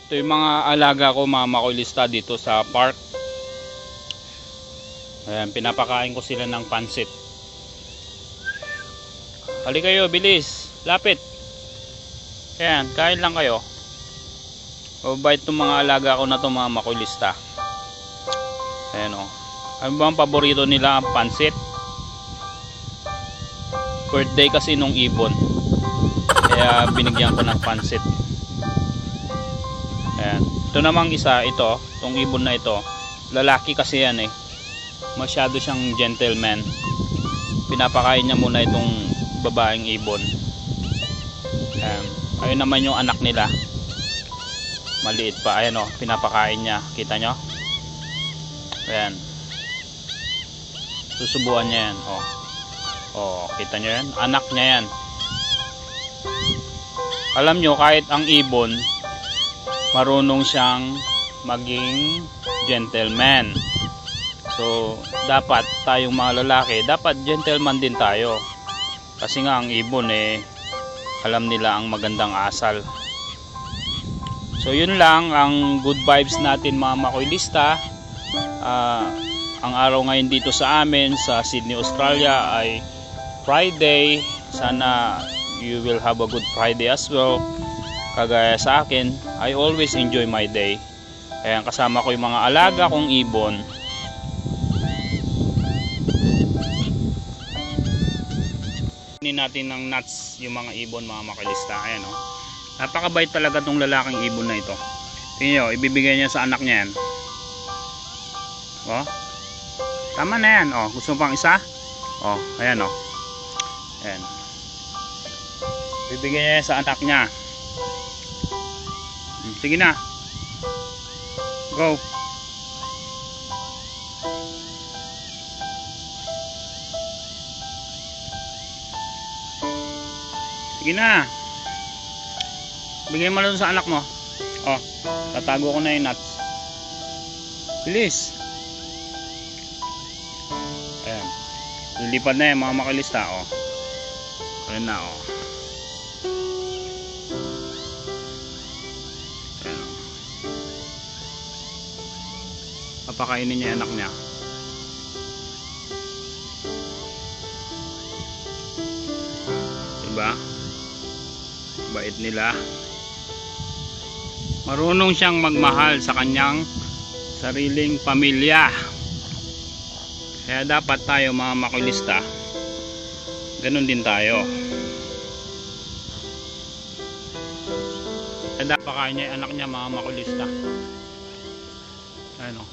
Ito yung mga alaga ko, mga makulista dito sa park. Ayan, pinapakain ko sila ng pansit. Hali kayo, bilis, lapit. Ayan, kain lang kayo. Mabait itong mga alaga ko na to, mga makulista. Ayan o. Ano ba ang paborito nila? Pansit. Birthday kasi nung ibon, kaya binigyan ko ng pansit. Ayan. Ito namang isa, itong ibon na ito, lalaki kasi yan eh, masyado siyang gentleman. Pinapakain niya muna itong babaeng ibon. Ayan. Ayun naman yung anak nila, maliit pa. Ayan o, pinapakain niya, kita nyo? Ayan, susubuan niya yan. Oh, kita nyo yan? Anak niya yan. Alam nyo, kahit ang ibon, marunong siyang maging gentleman. So, dapat tayong mga lalaki, dapat gentleman din tayo. Kasi nga ang ibon alam nila ang magandang asal. So, yun lang ang good vibes natin, mga makulista. Ang araw ngayon dito sa amin sa Sydney, Australia ay Friday. Sana you will have a good Friday as well. Kagaya sa akin, I always enjoy my day. Kaya kasama ko yung mga alaga kong ibon. Kunin natin ng nuts yung mga ibon, mga makulista. Ayan o. Napakabait talaga tong lalaking ibon na ito. Tingnan nyo, ibibigay niya sa anak niya yan. Tama na yan. Gusto mo pang isa? Ayan o. Ayan. Bibigyan niya sa anak niya. Sige na. Go. Sige na. Bigyan mo lang sa anak mo. Tatago ko na yung nuts. Bilis. Ayan. Lilipad na yan, mga makulista. Ayan na. Ayan. Papakainin niya yung anak niya. Diba? Bait nila. Marunong siyang magmahal sa kanyang sariling pamilya. Kaya dapat tayo, mga makulista, ganun din tayo. Kaya dapat pakain niya yung anak niya, mga makulista. Ayan o.